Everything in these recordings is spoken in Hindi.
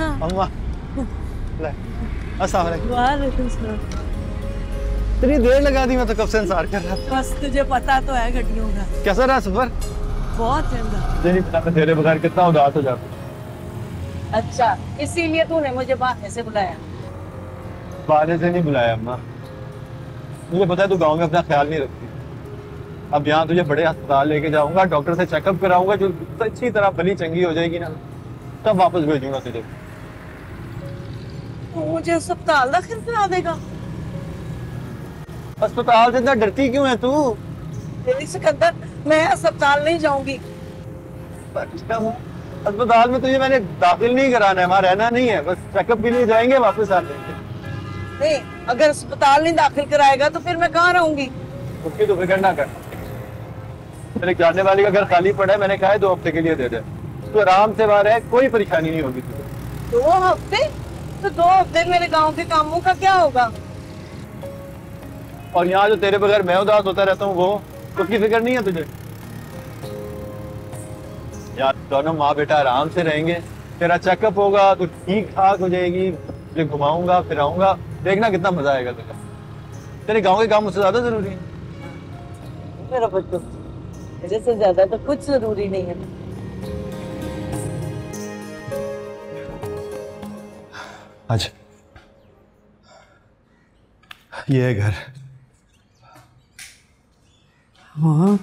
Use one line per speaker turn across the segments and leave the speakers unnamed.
अम्मा अस्सलाम वालेकुम।
वालेकुम सलाम।
इतनी देर लगा दी, मैं तो कब से इंतजार कर रहा था।
बस तुझे पता तो है घटियों का।
कैसा रहा सफर?
बहुत चंगा।
मुझे नहीं पता मैं तेरे बगैर कितना उदास हो जाता।
अच्छा, इसीलिए तूने मुझे बहाने से बुलाया?
बहाने से नहीं बुलाया अम्मा, मुझे पता है तू गाँव में अपना ख्याल नहीं रखती। अब यहाँ तुझे बड़े अस्पताल लेके जाऊंगा, डॉक्टर से चेकअप कराऊंगा, जो अच्छी तरह भली चंगी हो जाएगी ना, तब वापस भेजूंगा तुझे।
तू मुझे अस्पताल दाखिल करा देगा?
अस्पताल से इतना डरती क्यों है तू?
तेरी सिकंदर, मैं अस्पताल नहीं जाऊंगी।
अस्पताल में तुझे मैंने दाखिल नहीं कराना है, वहाँ रहना नहीं है, बस चेकअप के लिए जाएंगे, वापस आ जाएंगे।
नहीं, अगर अस्पताल नहीं दाखिल कराएगा तो फिर मैं कहाँ रहूंगी?
उसकी तो फिक्र ना कर। मेरे जानने वाले का घर खाली पड़ा है, मैंने कहा है 2 हफ्ते के लिए दे दे, तो आराम से बाहर है, कोई परेशानी नहीं होगी तुझे।
2 हफ्ते? तो 2 हफ्ते मेरे गांव के कामों का क्या होगा?
और यहाँ जो तेरे बगैर मैं उदास होता रहता हूँ, वो उसकी फिक्र नहीं है तुझे? यार दोनों माँ बेटा आराम से रहेंगे, तेरा चेकअप होगा तो ठीक ठाक हो जाएगी, तुझे घुमाऊंगा फिराऊंगा, देखना कितना मजा आएगा तुझे। तेरे गाँव के काम मुझसे ज्यादा जरूरी है।
मेरा बच्चों, मेरे से ज्यादा तो कुछ जरूरी नहीं है।
अच्छा, ये है घर।
हाँ,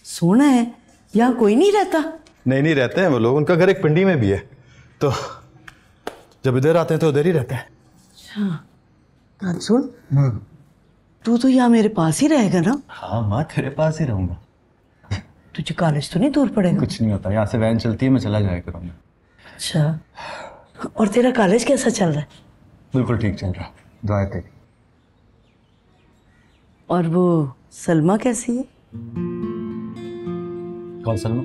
सोना है। यहाँ कोई नहीं रहता?
नहीं रहते हैं वो लोग, उनका घर एक पिंडी में भी है, तो जब इधर आते हैं तो उधर ही रहते हैं।
अच्छा, सुन, तू तो यहाँ मेरे पास ही रहेगा ना?
हाँ माँ, तेरे पास ही रहूंगा।
तुझे कॉलेज तो नहीं दूर पड़ेगा?
कुछ नहीं होता, यहाँ से वैन चलती है, मैं चला जाया करूँगा।
अच्छा, और तेरा कॉलेज कैसा चल रहा है?
बिल्कुल ठीक चल रहा, दुआएं तेरी।
और वो सलमा कैसी है?
कौन सलमा?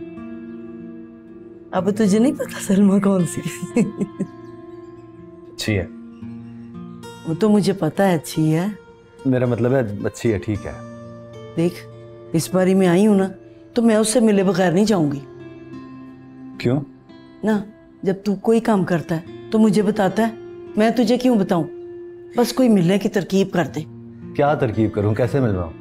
अब तुझे नहीं पता सलमा कौन सी?
अच्छी है।
वो तो मुझे पता है अच्छी है।
मेरा मतलब है अच्छी है, ठीक है।
देख, इस बारी मैं आई हूं ना, तो मैं उससे मिले बगैर नहीं जाऊंगी।
क्यों?
ना, जब तू कोई काम करता है तो मुझे बताता है, मैं तुझे क्यों बताऊं? बस कोई मिलने की तरकीब कर दे।
क्या तरकीब करूं, कैसे मिलवाऊं?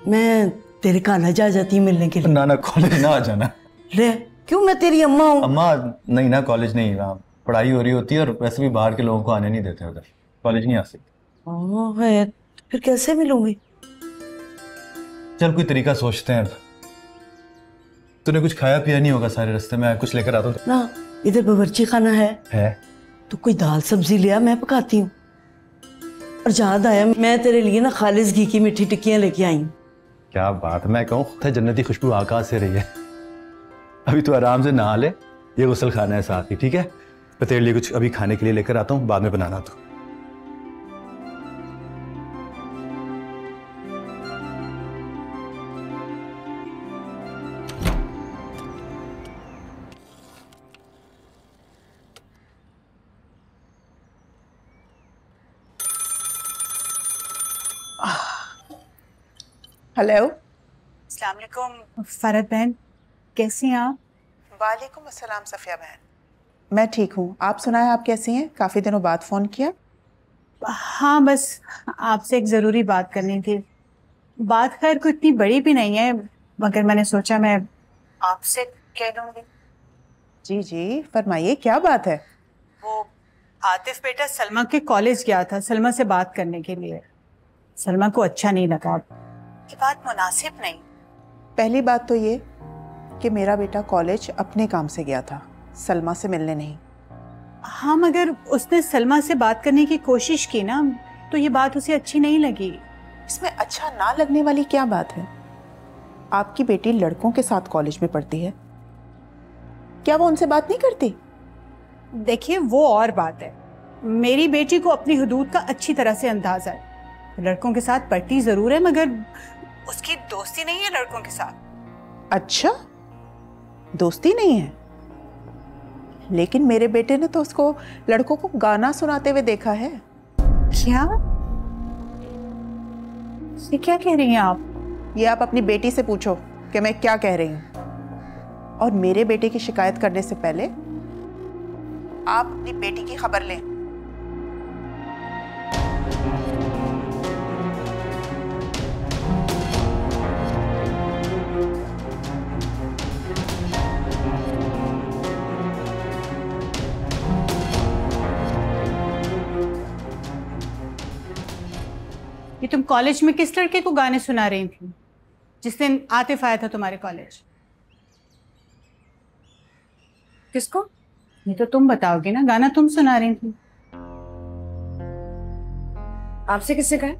मैं तेरे कॉलेज आ जाती हूँ मिलने के लिए।
ना कॉलेज ना आ जाना।
ले, क्यों? मैं तेरी अम्मा हूँ।
अम्मा नहीं ना, कॉलेज नहीं, वहाँ पढ़ाई हो रही होती है, और वैसे भी बाहर के लोगों को आने नहीं देते उधर, कॉलेज नहीं आ सकते।
है, फिर कैसे मिलूंगी?
चल कोई तरीका सोचते हैं। तूने कुछ खाया पिया नहीं होगा सारे रास्ते में, कुछ लेकर आता हूँ।
ना, इधर बावर्ची खाना है तो कोई दाल सब्जी लिया, मैं पकाती हूँ। और याद आया, मैं तेरे लिए ना खालिस घी की मीठी टिक्कियां लेके आई हूँ।
क्या बात, मैं कहूँ जन्नती खुशबू आकाश से रही है। अभी तू आराम से नहा ले, ये गुस्ल खाना है साथ ही, ठीक है? मैं तेरे लिए कुछ अभी खाने के लिए लेकर आता हूँ, बाद में बनाना तो।
हेलो,
अस्सलाम वालेकुम फरहत बहन, कैसी हैं आप?
वालेकुम अस्सलाम सफ़िया बहन। मैं ठीक हूँ, आप सुनाएं, आप कैसी हैं? काफ़ी दिनों बाद फ़ोन किया।
हाँ, बस आपसे एक ज़रूरी बात करनी थी। बात खैर कोई इतनी बड़ी भी नहीं है, मगर मैंने सोचा मैं आपसे कह दूँगी।
जी जी, फरमाइए, क्या बात है?
वो आतिफ बेटा सलमा के कॉलेज गया था सलमा से बात करने के लिए। सलमा को अच्छा नहीं लगा, ये बात मुनासिब नहीं।
पहली बात तो ये कि मेरा बेटा कॉलेज अपने काम से गया था, सलमा से मिलने नहीं।
हाँ, मगर उसने सलमा से बात करने की कोशिश की ना, तो ये बात उसे अच्छी नहीं लगी।
इसमें अच्छा ना लगने वाली क्या बात है? आपकी बेटी लड़कों के साथ कॉलेज में पढ़ती है, क्या वो उनसे बात नहीं करती?
देखिए, वो और बात है। मेरी बेटी को अपनी हुदूद का अच्छी तरह से अंदाजा है। लड़कों के साथ पढ़ती जरूर है, मगर उसकी दोस्ती नहीं है लड़कों के साथ।
अच्छा, दोस्ती नहीं है? लेकिन मेरे बेटे ने तो उसको लड़कों को गाना सुनाते हुए देखा है।
क्या? ये क्या कह रही हैं आप?
ये आप अपनी बेटी से पूछो कि मैं क्या कह रही हूँ। और मेरे बेटे की शिकायत करने से पहले आप अपनी बेटी की खबर लें।
ये तुम कॉलेज में किस लड़के को गाने सुना रही थी जिस दिन आतिफ आया था तुम्हारे कॉलेज?
किसको?
ये तो तुम बताओगी ना, गाना तुम सुना रही थी।
आपसे किससे कहा?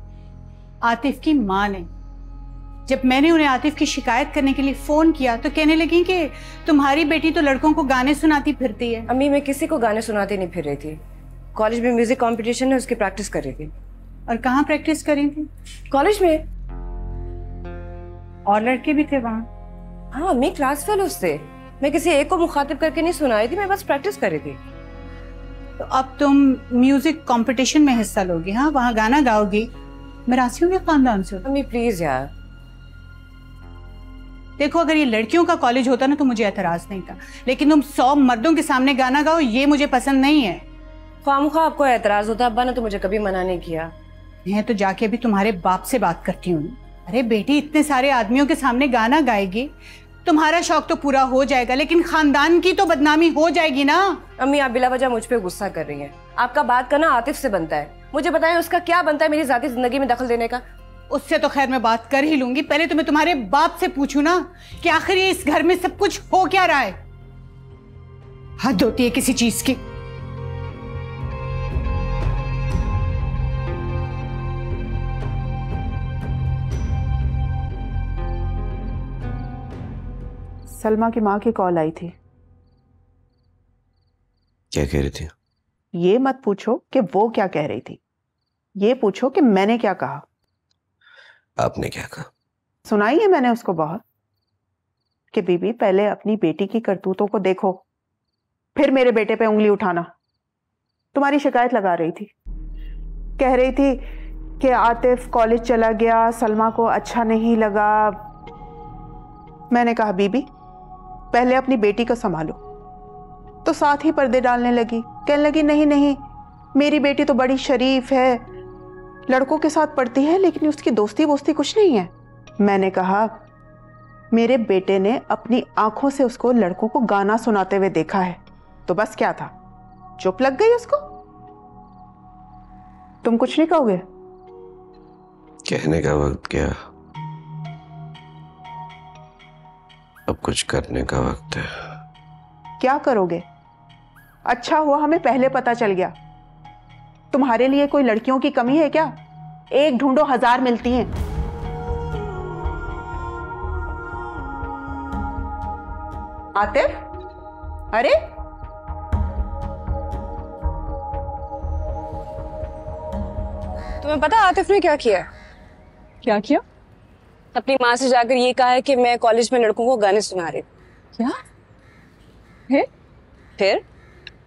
आतिफ की माँ ने। जब मैंने उन्हें आतिफ की शिकायत करने के लिए फोन किया तो कहने लगी कि तुम्हारी बेटी तो लड़कों को गाने सुनाती फिरती है।
अम्मी, मैं किसी को गाने सुनाती नहीं फिर रही थी। कॉलेज में म्यूजिक कंपटीशन है, उसकी प्रैक्टिस कर रही थी।
और कहाँ प्रैक्टिस करी थी?
कॉलेज में।
और लड़के भी थे वहाँ?
हाँ अम्मी, क्लास फेलोज थे। मैं किसी एक को मुखातिब करके नहीं सुनाई थी, मैं बस प्रैक्टिस कर रही थी।
तो अब तुम म्यूजिक कंपटीशन में हिस्सा लोगी? हाँ, वहाँ गाना गाओगी। मरासियों के खानदान से हो?
अम्मी प्लीज यार।
देखो, अगर ये लड़कियों का कॉलेज होता ना तो मुझे एतराज नहीं था, लेकिन तुम 100 मर्दों के सामने गाना गाओ, ये मुझे पसंद नहीं है।
खामखा आपको एतराज होता, अब्बा ने तो मुझे कभी मना नहीं किया।
मैं तो जाके अभी तुम्हारे बाप से बात करती हूँ। अरे बेटी, इतने सारे आदमियों के सामने गाना गाएगी, तुम्हारा शौक तो पूरा हो जाएगा, लेकिन खानदान की तो बदनामी हो जाएगी ना।
अम्मी, आप बिला वजह मुझ पे गुस्सा कर रही हैं। आपका बात करना आतिफ से बनता है। मुझे बताएं उसका क्या बनता है मेरी जाती जिंदगी में दखल देने का?
उससे तो खैर मैं बात कर ही लूंगी, पहले तो मैं तुम्हारे बाप से पूछूं ना कि आखिर ये इस घर में सब कुछ हो क्या रहा है। हद होती है किसी चीज की।
सलमा की माँ की कॉल आई थी।
क्या कह रही थी?
ये मत पूछो कि वो क्या कह रही थी, ये पूछो कि मैंने क्या कहा।
आपने क्या कहा?
सुनाई है मैंने उसको बहुत कि बीबी पहले अपनी बेटी की करतूतों को देखो, फिर मेरे बेटे पे उंगली उठाना। तुम्हारी शिकायत लगा रही थी, कह रही थी कि आतिफ कॉलेज चला गया, सलमा को अच्छा नहीं लगा। मैंने कहा बीबी पहले अपनी बेटी को संभालो, तो साथ ही पर्दे डालने लगी। कहने लगी नहीं नहीं, मेरी बेटी तो बड़ी शरीफ है, लड़कों के साथ पढ़ती है, लेकिन उसकी दोस्ती वोस्ती कुछ नहीं है। मैंने कहा मेरे बेटे ने अपनी आंखों से उसको लड़कों को गाना सुनाते हुए देखा है, तो बस क्या था, चुप लग गई उसको। तुम कुछ नहीं कहोगे?
कहने का वक्त क्या, अब कुछ करने का वक्त है।
क्या करोगे? अच्छा हुआ हमें पहले पता चल गया। तुम्हारे लिए कोई लड़कियों की कमी है क्या? एक ढूंढो 1000 मिलती हैं। आतिफ, अरे
तुम्हें पता आतिफ ने क्या किया?
क्या किया?
अपनी माँ से जाकर ये कहा है कि मैं कॉलेज में लड़कों को गाने सुना रही थी।
क्या है?
फिर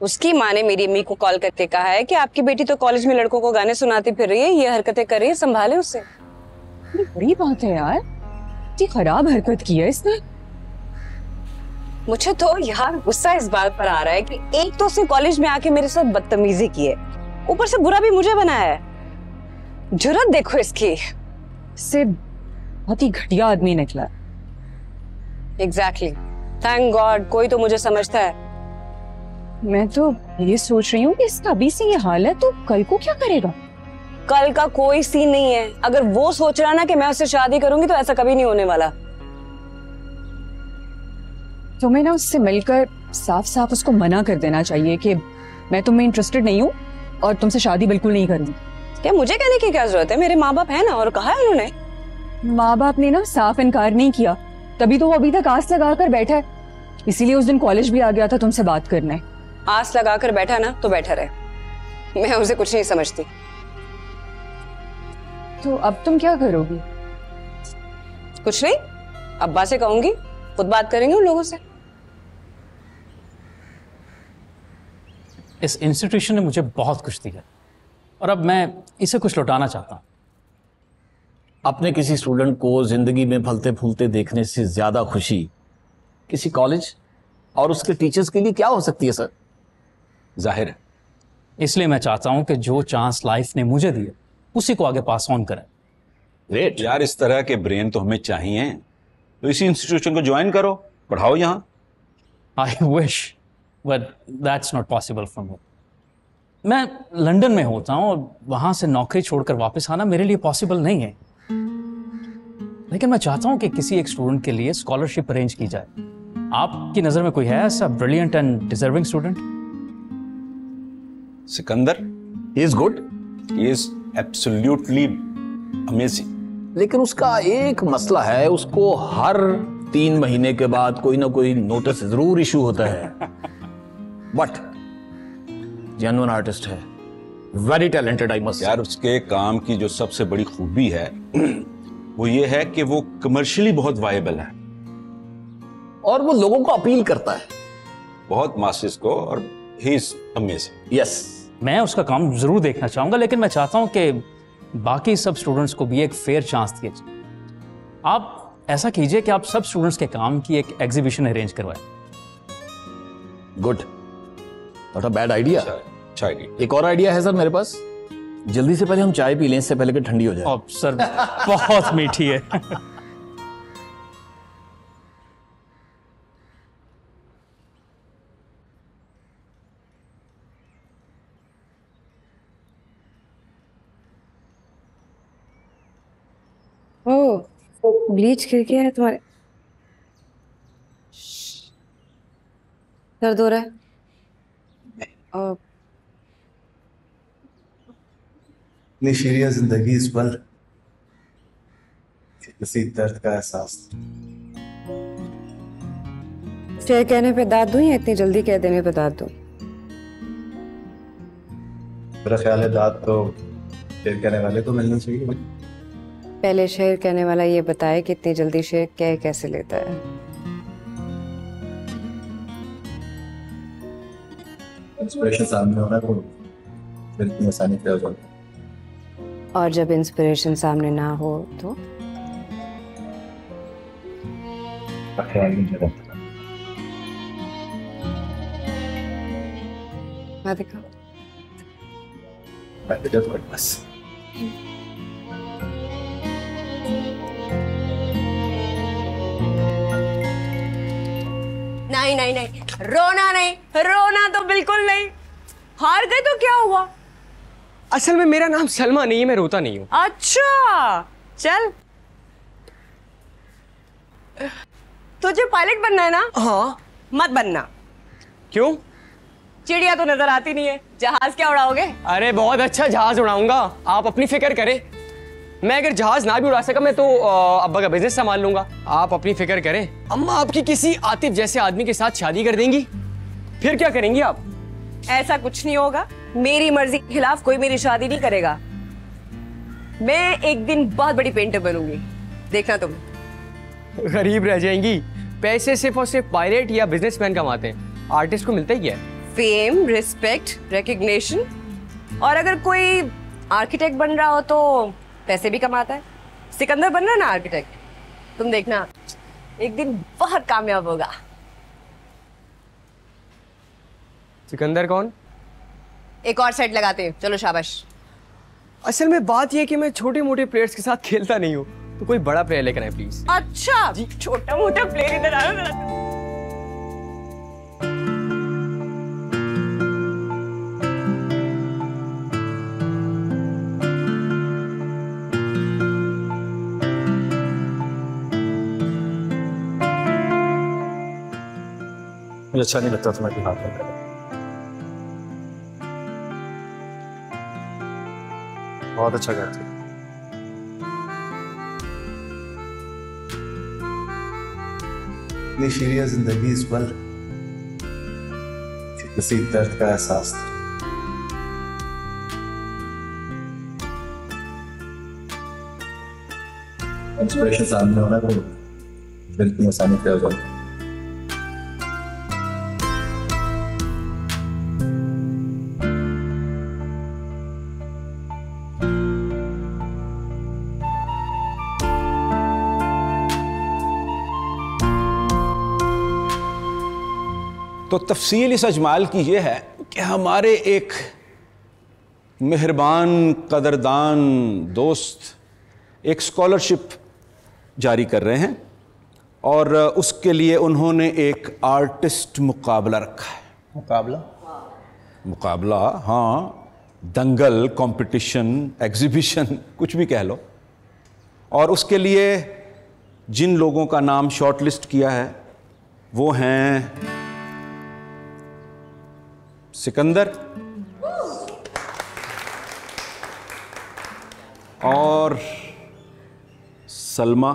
उसकी माँ ने मेरी अम्मी को कॉल करके कहा है कि आपकी बेटी तो कॉलेज में लड़कों को गाने सुनाती फिर रही है, ये हरकतें कर रही है, संभाले उसे।
ये बड़ी बात है यार, इतनी खराब हरकत की है इसने।
मुझे तो यार गुस्सा इस बात पर आ रहा है कि एक तो उसने कॉलेज में आके मेरे साथ बदतमीजी की है, ऊपर से बुरा भी मुझे बनाया है। जुर्रत देखो इसकी।
इससे बहुत ही घटिया आदमी निकला।
एग्जैक्टली, थैंक गॉड कोई तो मुझे समझता है।
मैं तो ये सोच रही हूँ कि इसका अभी से ये हाल है तो कल को क्या करेगा?
कल का कोई सीन नहीं है। अगर वो सोच रहा ना कि मैं उससे शादी करूंगी तो ऐसा कभी नहीं होने वाला।
तुम्हें ना उससे मिलकर साफ साफ उसको मना कर देना चाहिए कि मैं तुम्हें इंटरेस्टेड नहीं हूँ और तुमसे शादी बिल्कुल नहीं करूंगी।
क्या मुझे कहने की क्या जरूरत है? मेरे माँ बाप है ना, और कहा है उन्होंने।
माँ बाप ने ना साफ इनकार नहीं किया, तभी तो वो अभी तक आस लगा कर बैठा है। इसीलिए उस दिन कॉलेज भी आ गया था तुमसे बात करने।
आस लगा कर बैठा ना तो बैठा रहे, मैं उसे कुछ नहीं समझती।
तो अब तुम क्या करोगी?
कुछ नहीं, अब्बा से कहूंगी, खुद बात करेंगे उन लोगों से।
इस इंस्टीट्यूशन ने मुझे बहुत कुछ दिया और अब मैं इसे कुछ लौटाना चाहता हूँ।
अपने किसी स्टूडेंट को जिंदगी में फलते फूलते देखने से ज्यादा खुशी किसी कॉलेज और उसके टीचर्स के लिए क्या हो सकती है सर? जाहिर है।
इसलिए मैं चाहता हूं कि जो चांस लाइफ ने मुझे दिया उसी को आगे पास ऑन करें।
ग्रेट यार, इस तरह के ब्रेन तो हमें चाहिए। तो इसी इंस्टीट्यूशन को ज्वाइन करो, पढ़ाओ यहाँ।
I wish but that's not possible for me. मैं लंदन में होता हूं और वहां से नौकरी छोड़कर वापस आना मेरे लिए पॉसिबल नहीं है। लेकिन मैं चाहता हूं कि किसी एक स्टूडेंट के लिए स्कॉलरशिप अरेंज की जाए। आपकी नजर में कोई है ऐसा brilliant and deserving student?
Sikandar, he is good, he is absolutely amazing. लेकिन उसका एक मसला है, उसको हर 3 महीने के बाद कोई ना कोई नोटिस जरूर इशू होता है। बट जेन्युइन आर्टिस्ट है, वेरी टैलेंटेड आई मस्ट।
यार उसके काम की जो सबसे बड़ी खूबी है वो ये है कि वो कमर्शियली बहुत वायबल है
और वो लोगों को अपील करता है
बहुत मासेस को, और ही इज अमेजिंग।
यस,
मैं उसका काम जरूर देखना चाहूंगा, लेकिन मैं चाहता हूं कि बाकी सब स्टूडेंट्स को भी एक फेयर चांस दिया जाए। आप ऐसा कीजिए कि आप सब स्टूडेंट्स के काम की एक एग्जीबिशन अरेंज करवाएं।
Good, not a bad idea.
अच्छा आइडिया।
एक और आइडिया है सर मेरे पास। जल्दी से पहले हम चाय पी लें, इससे पहले कि ठंडी हो जाए।
सर बहुत मीठी है।
ओ, ब्लीच गिर गया है तुम्हारे। दर्द हो रहा है?
इतनी शीरिया जिंदगी इस पल, किसी दर्द का एहसास।
शेर कहने पे दाद दूं या इतनी जल्दी कह देने पे दाद दूं?
मेरा ख्याल है दाद तो शेर कहने वाले को मिलना चाहिए।
पहले शेर कहने वाला ये बताए कि इतनी जल्दी शेर कह कैसे लेता है।
इंस्पिरेशन सामने होना तो फिर इतनी आसानी से हो जाता है।
और जब इंस्पिरेशन सामने ना हो तो
ख्याल नहीं रहता।
मैं दिखा
बस
नहीं नहीं नहीं, रोना नहीं, रोना तो बिल्कुल नहीं। हार गए तो क्या हुआ?
असल में मेरा नाम सलमा नहीं है, मैं रोता नहीं हूँ।
अच्छा चल, तुझे पायलट बनना है ना?
हाँ।
मत बनना।
क्यों?
चिड़िया तो नजर आती नहीं है, जहाज क्या उड़ाओगे?
अरे बहुत अच्छा जहाज उड़ाऊंगा, आप अपनी फिक्र करें। मैं अगर जहाज ना भी उड़ा सका मैं तो अब्बा का बिजनेस संभाल लूंगा, आप अपनी फिक्र करें। अम्मा आपकी किसी आतिफ जैसे आदमी के साथ शादी कर देंगी, फिर क्या करेंगी आप?
ऐसा कुछ नहीं होगा, मेरी मर्जी के खिलाफ कोई मेरी शादी नहीं करेगा। मैं एक दिन बहुत बड़ी पेंटर बनूंगी, देखना तुम।
गरीब रह जाएंगी। पैसे सिर्फ और सिर्फ पायलट या बिजनेसमैन कमाते हैं, आर्टिस्ट को मिलता ही क्या है?
Fame, respect, recognition. और अगर कोई आर्किटेक्ट बन रहा हो तो पैसे भी कमाता है। सिकंदर बन रहा है ना आर्किटेक्ट, तुम देखना एक दिन बहुत कामयाब होगा।
सिकंदर कौन?
एक और सेट लगाते हैं, चलो शाबाश।
असल में बात यह कि मैं छोटे मोटे प्लेयर्स के साथ खेलता नहीं हूँ, तो कोई बड़ा प्लेयर लेकर आए प्लीज।
अच्छा जी, छोटा मोटा प्लेयर इधर आओ।
मुझे अच्छा नहीं लगता तुम्हारे हाथ में। बहुत अच्छा करते हो। इतनी शीरिया जिंदगी इस पल, किसी दर्द का एहसास। इंस्पिरेशन सामने होना तो फिर इतनी आसानी से हो जाता है।
तो तफसील इस अजमाल की यह है कि हमारे एक मेहरबान कदरदान दोस्त एक स्कॉलरशिप जारी कर रहे हैं और उसके लिए उन्होंने एक आर्टिस्ट मुकाबला रखा है। मुकाबला, हाँ, दंगल, कंपटीशन, एग्जीबिशन, कुछ भी कह लो। और उसके लिए जिन लोगों का नाम शॉर्टलिस्ट किया है वो हैं सिकंदर और सलमा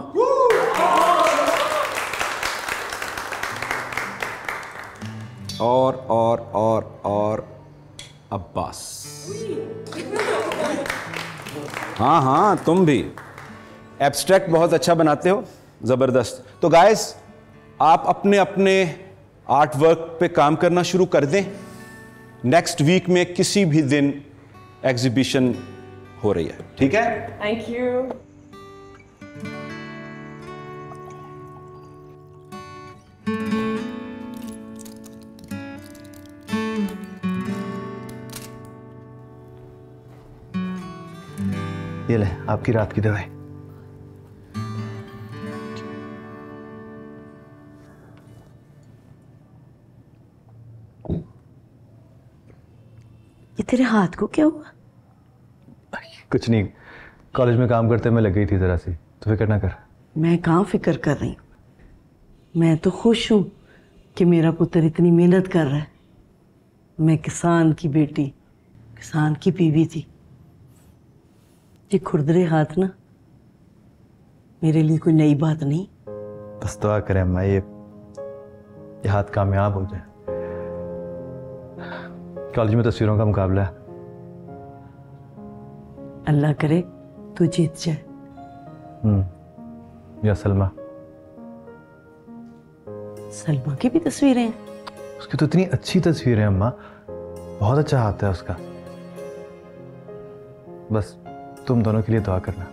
और अब्बास। हाँ हाँ, तुम भी एब्स्ट्रैक्ट बहुत अच्छा बनाते हो, जबरदस्त। तो गाइस, आप अपने अपने आर्ट वर्क पे काम करना शुरू कर दें। नेक्स्ट वीक में किसी भी दिन एग्जीबिशन हो रही है, ठीक है?
Thank you.
ये ले आपकी रात की दवाई।
ये तेरे हाथ को क्या हुआ?
कुछ नहीं, कॉलेज में काम करते मैं लग गई थी जरा सी, तो फिक्र ना कर।
मैं कहाँ फिक्र कर रही हूँ, मैं तो खुश हूँ कि मेरा पुत्र इतनी मेहनत कर रहा है। मैं किसान की बेटी, किसान की बीवी थी। ये खुरदरे हाथ ना मेरे लिए कोई नई बात नहीं।
बस दुआ करें अम्मा, ये हाथ कामयाब हो जाए। कॉलेज में तस्वीरों का मुकाबला है।
अल्लाह करे तू जीत जाए।
या सलमा।
सलमा की भी तस्वीरें हैं?
उसकी तो इतनी अच्छी तस्वीरें हैं अम्मा, बहुत अच्छा हाथ है उसका। बस तुम दोनों के लिए दुआ करना।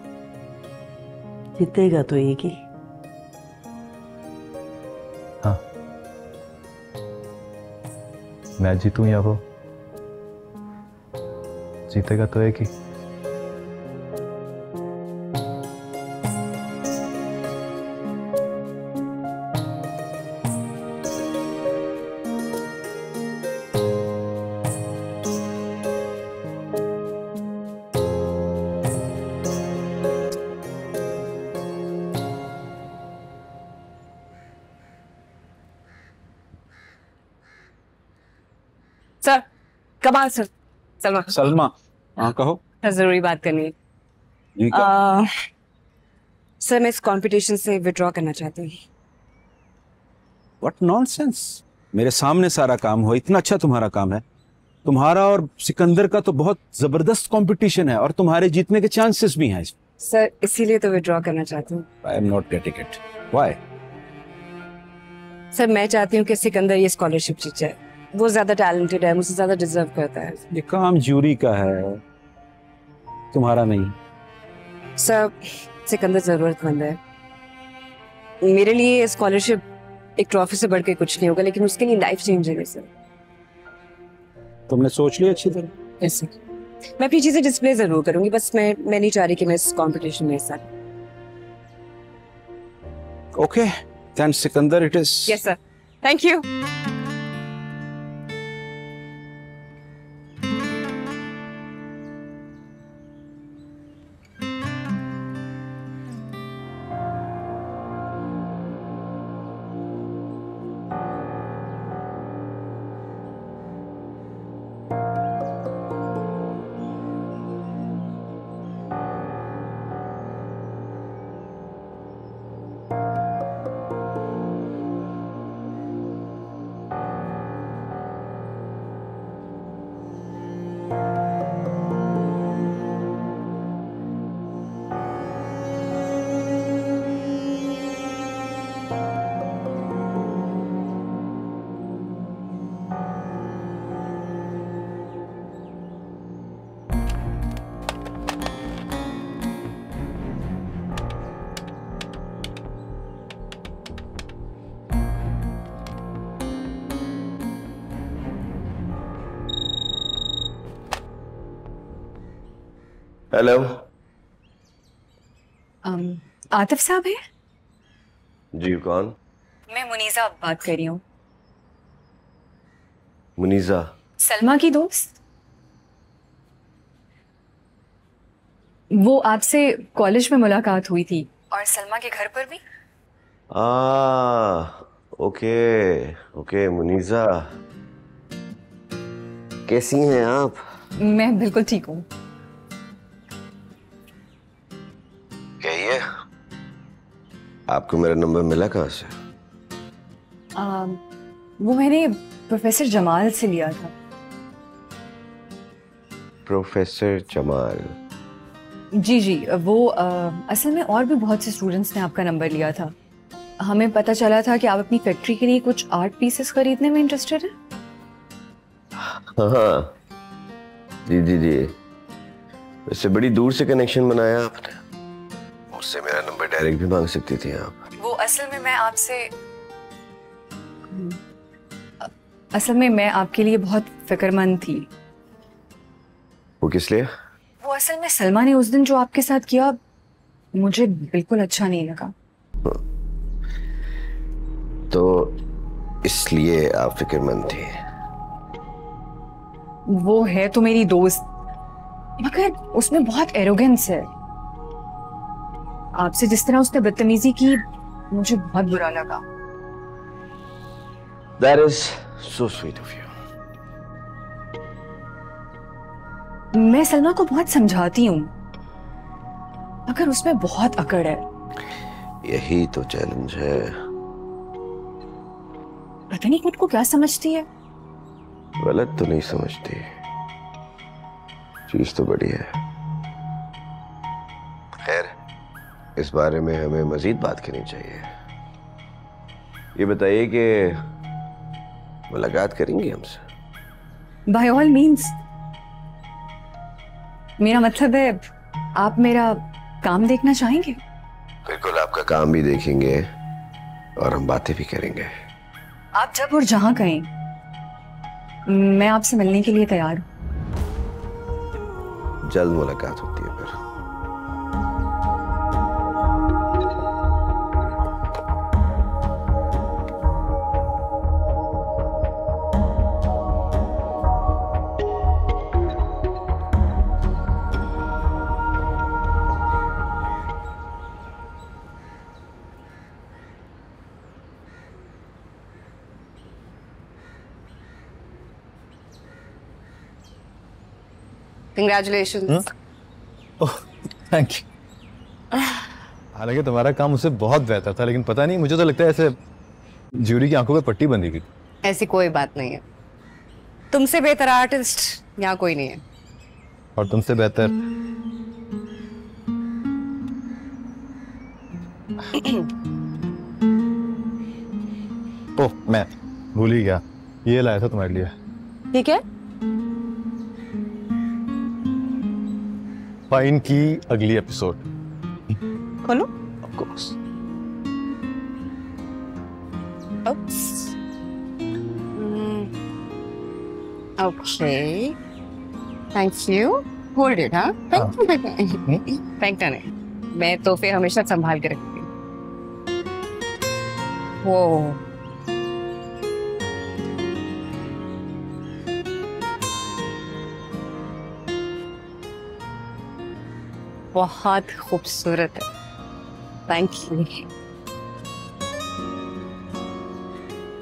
जीतेगा तो एक ही।
हाँ, मैं जीतूं या वो, जीतेगा तो एक ही।
सर, कमाल सर। सलमा।
सलमा, हाँ कहो।
सर, जरूरी बात करनी है।
जी क्या?
सर, मैं इस कंपटीशन से विड्रॉ करना चाहती हूँ।
What nonsense! मेरे सामने सारा काम हो, इतना अच्छा तुम्हारा काम है। तुम्हारा और सिकंदर का तो बहुत जबरदस्त कंपटीशन है और तुम्हारे जीतने के चांसेस भी हैं इसमें।
सर, इसीलिए तो विड्रॉ करना चाहती हूँ।
I am not getting it. Why?
Sir, मैं चाहती हूँ कि सिकंदर ये स्कॉलरशिप जीत जाए। वो ज्यादा टैलेंटेड है, मुझसे ज्यादा डिजर्व करता है।
ये काम जूरी का है, तुम्हारा नहीं।
सर, सिकंदर जरूरतमंद है। मेरे लिए स्कॉलरशिप एक ट्रॉफी से बढ़ के कुछ नहीं होगा, लेकिन उसके लिए लाइफ चेंजिंग है सर।
तुमने सोच लिया अच्छी तरह?
Yes sir. मैं अपनी चीजें डिस्प्ले जरूर करूंगी, बस मैं नहीं चाह रही कि मैं इस कंपटीशन में हिस्सा लूं।
Okay, then Sikandar it is.
Yes sir, thank you.
Hello.
Atif sahab है?
जी कौन?
मैं मुनीजा बात कर रही हूँ।
मुनीजा?
सलमा की दोस्त। वो आपसे कॉलेज में मुलाकात हुई थी और सलमा के घर पर भी।
ओके ओके मुनीजा, कैसी हैं आप?
मैं बिल्कुल ठीक हूँ।
कहिए, आपको मेरा नंबर मिला कहाँ से?
वो मैंने प्रोफेसर जमाल से लिया था।
प्रोफेसर जमाल?
जी जी, वो असल में और भी बहुत से स्टूडेंट्स ने आपका नंबर लिया था। हमें पता चला था कि आप अपनी फैक्ट्री के लिए कुछ आर्ट पीसेस खरीदने में इंटरेस्टेड हैं।
हाँ जी जी जी, वैसे बड़ी दूर से कनेक्शन बनाया आपने। मुझसे मेरा नंबर डायरेक्ट भी मांग सकती थी आप।
वो असल में मैं आपके लिए बहुत फिक्रमंद थी।
वो किस लिए?
वो असल में सलमा ने उस दिन जो आपके साथ किया, मुझे बिल्कुल अच्छा नहीं लगा।
तो इसलिए आप फिक्रमंद थी?
वो है तो मेरी दोस्त, मगर उसमें बहुत एरोगेंस है। आपसे जिस तरह उसने बदतमीजी की, मुझे बहुत बुरा लगा।
That is so sweet of you.
मैं सलमा को बहुत समझाती हूँ, मगर उसमें बहुत अकड़ है।
यही तो चैलेंज है।
पता नहीं खुद को क्या समझती है।
गलत तो नहीं समझती, चीज तो बड़ी है। खैर, इस बारे में हमें मजीद बात करनी चाहिए। ये बताइए कि मुलाकात करेंगी हमसे?
By all means. मेरा मतलब है, आप मेरा काम देखना चाहेंगे?
बिल्कुल, आपका काम भी देखेंगे और हम बातें भी करेंगे।
आप जब और जहां कहें, मैं आपसे मिलने के लिए तैयार हूं।
जल्द मुलाकात होती है फिर।
Congratulations.
Oh thank you. हालांकि तुम्हारा काम मुझसे बहुत बेहतर था, लेकिन पता नहीं, मुझे तो लगता है ऐसे ज्यूरी की आंखों पे पट्टी बंधी गई।
ऐसी कोई बात नहीं है। तुमसे बेहतर आर्टिस्ट यहाँ कोई नहीं है।
और तुमसे बेहतर ओह मैं भूल ही गया, ये लाया था तुम्हारे लिए।
ठीक है,
फाइन की अगली एपिसोड
खोलो।
Of course.
Okay. Thank you. Hold it, हाँ? फेंकना नहीं। मैं तोहफे हमेशा संभाल के रखती हूँ। वो बहुत खूबसूरत है। Thank you.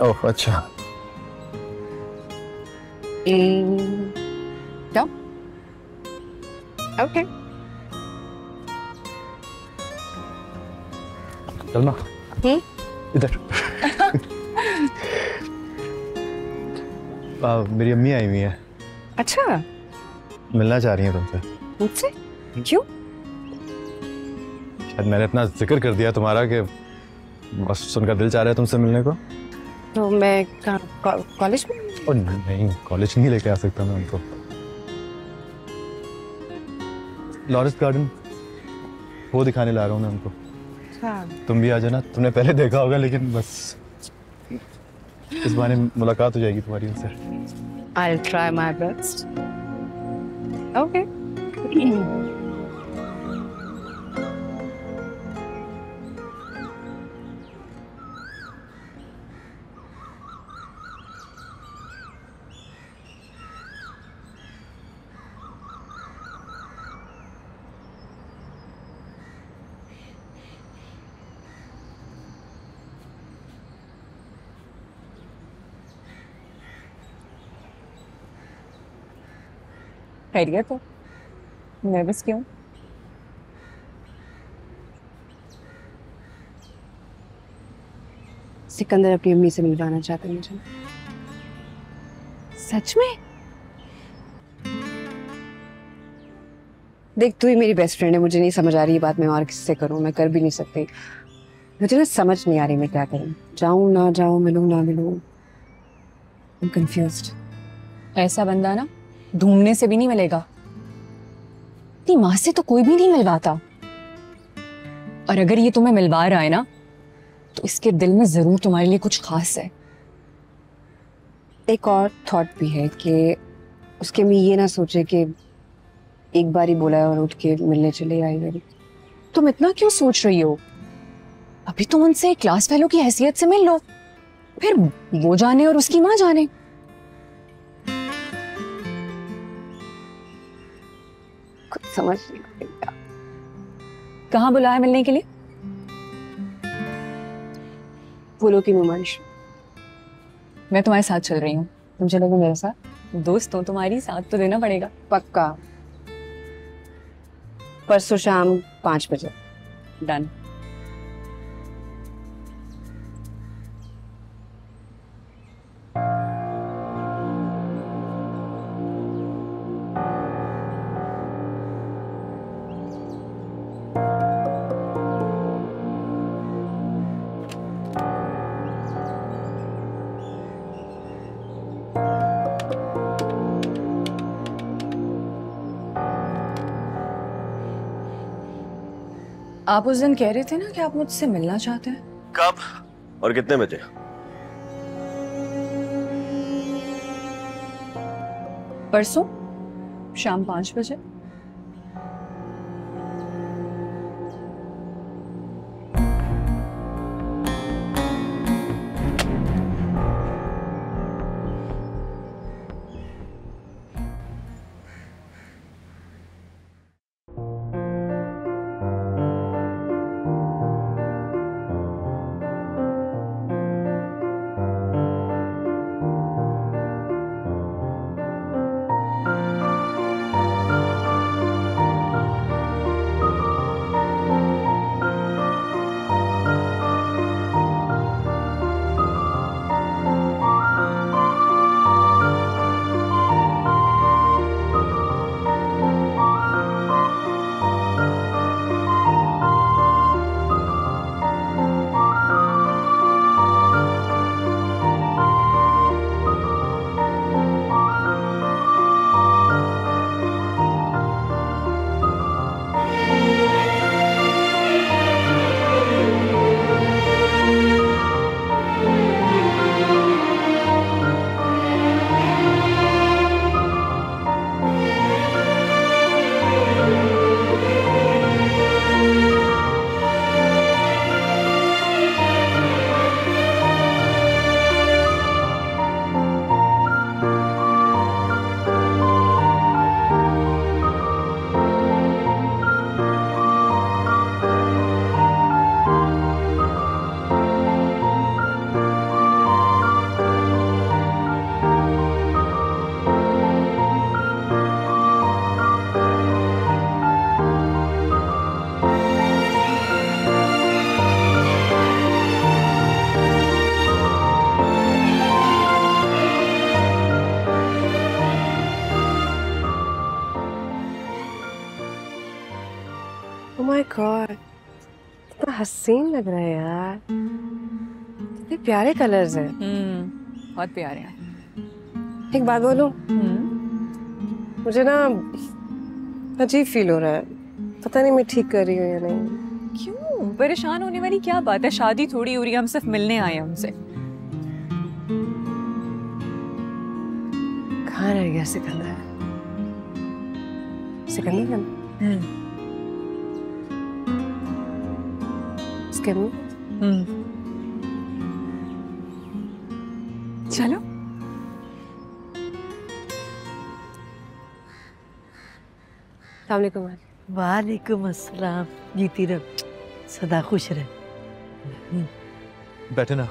ओह अच्छा।
क्या? ओके।
चलना इधर। मेरी अम्मी आई हुई है।
अच्छा,
मिलना चाह रही है तुमसे।
मुझसे? क्यों?
शायद मैंने इतना जिक्र कर दिया तुम्हारा कि बस सुनकर दिल चाह रहा है तुमसे मिलने को।
तो मैं कॉलेज में?
ओ नहीं, कॉलेज नहीं लेके आ सकता मैं उनको। लॉरेंस गार्डन वो दिखाने ला रहा हूँ मैं उनको। तुम भी आ जाना। तुमने पहले देखा होगा, लेकिन बस इस बहाने मुलाकात हो जाएगी तुम्हारी उनसे।
I'll try my best. Okay.
खैरियत है? नर्वस क्यों?
सिकंदर अपनी अम्मी से मिलवाना चाहते हैं मुझे।
सच में?
देख, तू ही मेरी बेस्ट फ्रेंड है, मुझे नहीं समझ आ रही ये बात मैं और किससे करूं, मैं कर भी नहीं सकती। मुझे ना समझ नहीं आ रही मैं क्या करूं, जाऊं ना जाऊं, मिलूं ना मिलूं, आई एम कंफ्यूज्ड।
ऐसा बंदा ना ढूंढने से भी नहीं मिलेगा। तेरी माँ से तो कोई भी नहीं मिलवाता, और अगर ये तुम्हें मिलवा रहा है ना तो इसके दिल में जरूर तुम्हारे लिए कुछ खास है।
एक और थॉट भी है कि उसके में ये ना सोचे कि एक बार ही बोला है और उठ के मिलने चले आएगी।
तुम इतना क्यों सोच रही हो? अभी तुम उनसे क्लास फेलो की हैसियत से मिल लो, फिर वो जाने और उसकी माँ जाने।
कुछ समझ नहीं आ रहा।
कहाँ बुलाया मिलने के लिए?
फूलों की नुमाइश।
मैं तुम्हारे साथ चल रही हूँ, तुम चलोगे मेरे साथ? दोस्त हो तुम्हारी, साथ तो देना पड़ेगा।
पक्का। परसों शाम 5 बजे।
डन। आप उस दिन कह रहे थे ना कि आप मुझसे मिलना चाहते हैं।
कब और कितने बजे?
परसों शाम 5 बजे।
Oh my God, कितना हसीन लग रहा है यार। कितने प्यारे कलर्स हैं।
बहुत प्यारे हैं।
एक बात बोलूं, मुझे ना अजीब फील हो रहा है, पता नहीं मैं ठीक कर रही हूँ या नहीं।
क्यों परेशान होने वाली क्या बात है? शादी थोड़ी हो रही है, हम सिर्फ मिलने आए हैं उनसे।
कहाँ रह गया सिकंदर? सिकंदर
चलो।
अस्सलामुअलैकुम।
वालेकुम अस्सलाम। जीती रह, सदा खुश रह।
बैठे ना।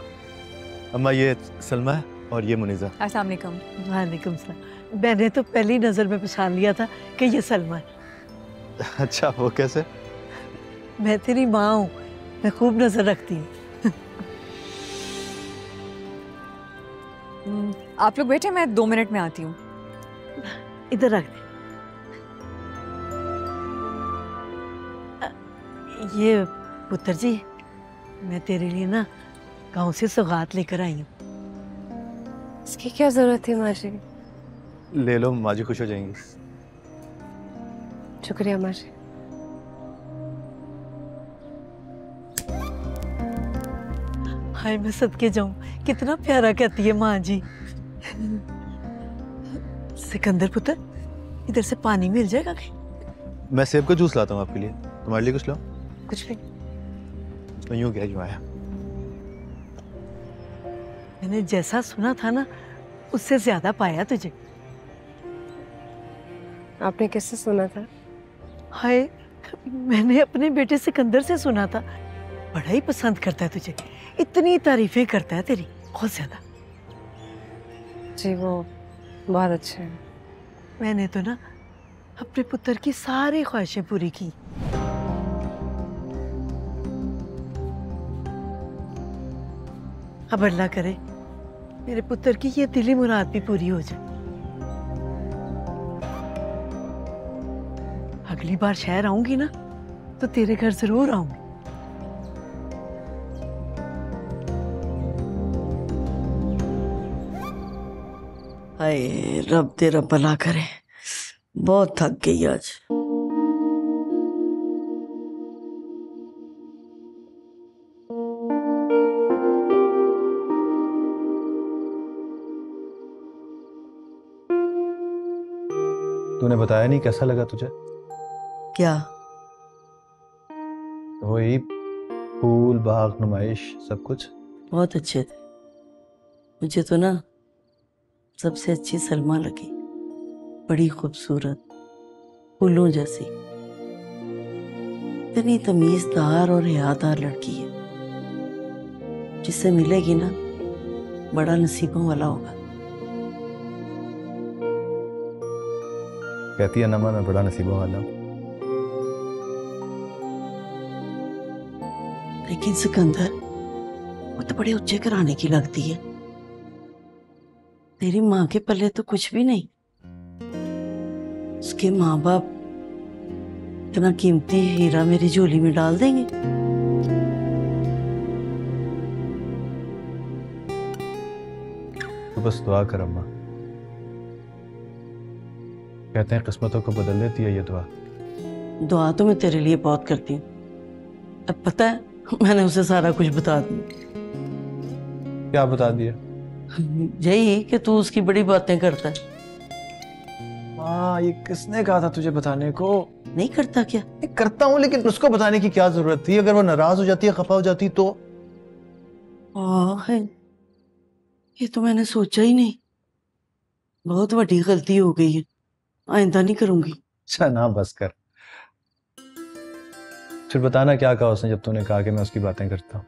अम्मा, ये सलमा है। और ये मुनीजा।
अस्सलाम वालेकुम।
वालेकुम सलाम। मैंने तो पहली नजर में पहचान लिया था कि ये सलमा है।
अच्छा, वो कैसे?
मैं तेरी माँ हूँ, मैं खूब नजर रखती हूँ।
आप लोग बैठे, मैं 2 मिनट में आती हूँ।
इधर रख दे। ये पुत्र जी, मैं तेरे लिए ना गांव से सौगात लेकर आई हूँ।
इसकी क्या जरूरत है माजी?
ले लो, माजी खुश हो जाएंगी।
शुक्रिया माजी।
हाय, मैं सदके जाऊं, कितना प्यारा कहती है माँ जी। सिकंदर पुत्र, इधर से पानी मिल जाएगा क्या?
मैं सेब का जूस लाता हूँ आपके लिए, तुम्हारे लिए कुछ लाऊं?
कुछ भी।
तो यूं क्या यूं आया?
मैंने जैसा सुना था ना, उससे ज्यादा पाया तुझे।
आपने किससे सुना था?
हाय, मैंने अपने बेटे सिकंदर से सुना था। बड़ा ही पसंद करता है तुझे, इतनी तारीफें करता है तेरी, बहुत ज्यादा।
जी, वो बहुत अच्छे हैं।
मैंने तो ना अपने पुत्र की सारी ख्वाहिशें पूरी की। अब अल्लाह करे मेरे पुत्र की ये दिली मुराद भी पूरी हो जाए। अगली बार शहर आऊंगी ना तो तेरे घर जरूर आऊंगी। हाय रब तेरा भला करे, बहुत थक गई आज।
तूने बताया नहीं, कैसा लगा तुझे?
क्या?
वही फूल, बाग, नुमाइश, सब कुछ
बहुत अच्छे थे। मुझे तो ना सबसे अच्छी सलमा लगी, बड़ी खूबसूरत, फूलों जैसी, इतनी तमीजदार और हयादार लड़की है। जिससे मिलेगी ना बड़ा नसीबों वाला होगा।
कहती है नमा, मैं बड़ा नसीबों वाला हूं।
लेकिन सिकंदर, वो तो बड़े ऊंचे घराने की लगती है। तेरी माँ के पल्ले तो कुछ भी नहीं। उसके माँ बाप इतना कीमती हीरा मेरी झोली में डाल देंगे।
तो बस दुआ कर अम्मा। कहते हैं किस्मतों को बदल देती है ये दुआ।
दुआ तो मैं तेरे लिए बहुत करती हूँ। अब पता है, मैंने उसे सारा कुछ बता दिया।
क्या बता दिया?
यही कि तू उसकी बड़ी बातें करता है।
माँ, ये किसने कहा था तुझे बताने को?
नहीं करता क्या?
करता हूँ, लेकिन उसको बताने की क्या जरूरत थी? अगर वो नाराज हो जाती है, खफा हो जाती तो?
है, ये तो मैंने सोचा ही नहीं। बहुत बड़ी गलती हो गई है, आइंदा नहीं करूंगी।
अच्छा ना, बस कर। फिर बताना क्या कहा उसने जब तूने कहा कि मैं उसकी बातें करता हूँ?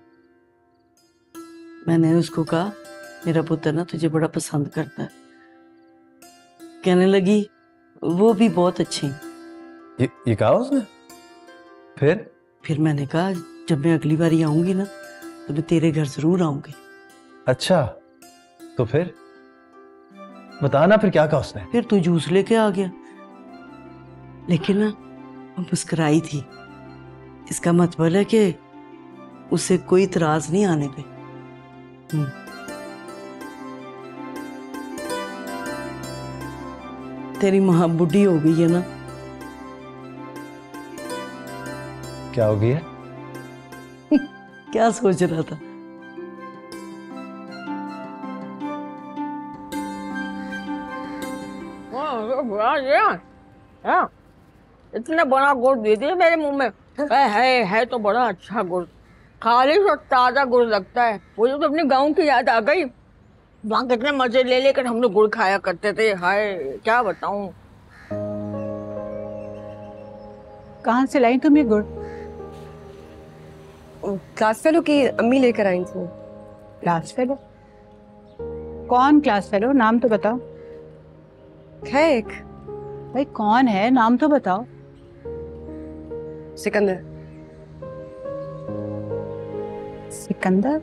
मैंने उसको कहा, मेरा पुत्र ना तुझे बड़ा पसंद करता है। कहने लगी वो भी बहुत अच्छी।
ये कहा उसने? फिर
मैंने कहा जब मैं अगली बार आऊंगी ना तो मैं तेरे घर जरूर आऊंगी।
अच्छा, तो फिर बताना, फिर क्या कहा उसने?
फिर तू जूस लेके आ गया, लेकिन ना वो मुस्कुराई थी। इसका मतलब है कि उसे कोई इतराज नहीं आने पे। तेरी माँ बुढ़ी हो गई है ना।
क्या हो गई है?
क्या सोच रहा था?
इतना बड़ा गुड़ दे दिया मेरे मुंह में। है तो बड़ा अच्छा गुड़, खालिश और ताजा गुड़ लगता है। मुझे तो अपने गांव की याद आ गई। वहाँ कितने मजे ले लेकर हम लोग गुड़ खाया करते थे। हाय, क्या बताऊं।
कहाँ से लाई तुम ये गुड़?
क्लास फेलो की अम्मी लेकर आई थी।
Class fellow? कौन क्लास फेलो? नाम तो बताओ।
है एक।
भाई कौन है, नाम तो बताओ।
सिकंदर।
सिकंदर?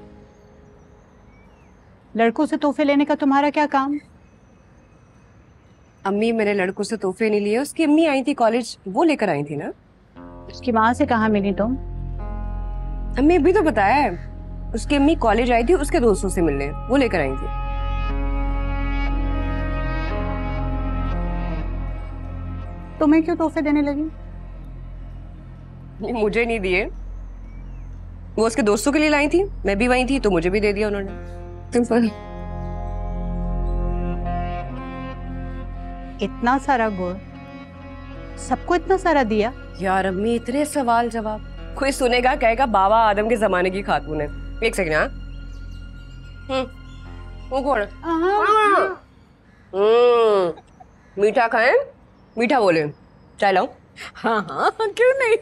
लड़कों से तोहफे लेने का तुम्हारा क्या काम?
अम्मी मेरे लड़कों से तोहफे नहीं लिए, उसकी अम्मी आई थी कॉलेज, वो लेकर आई थी ना।
उसकी माँ से कहाँ मिली तुम?
अम्मी अभी तो बताया है, उसकी अम्मी कॉलेज आई थी उसके दोस्तों से मिलने, वो लेकर आई थी।
तुम्हें क्यों तोहफे देने लगी?
मुझे नहीं दिए, वो उसके दोस्तों के लिए लाई थी, मैं भी वही थी तो मुझे भी दे दिया उन्होंने। सिंपल।
इतना सारा गुड़ सबको इतना सारा दिया?
यार अम्मी इतने सवाल जवाब, कोई सुनेगा कहेगा बाबा आदम के जमाने की खातून है। एक सेकंड। हाँ वो कौन है? मीठा खाएं? मीठा बोले चाय लाऊं?
हाँ हाँ क्यों नहीं।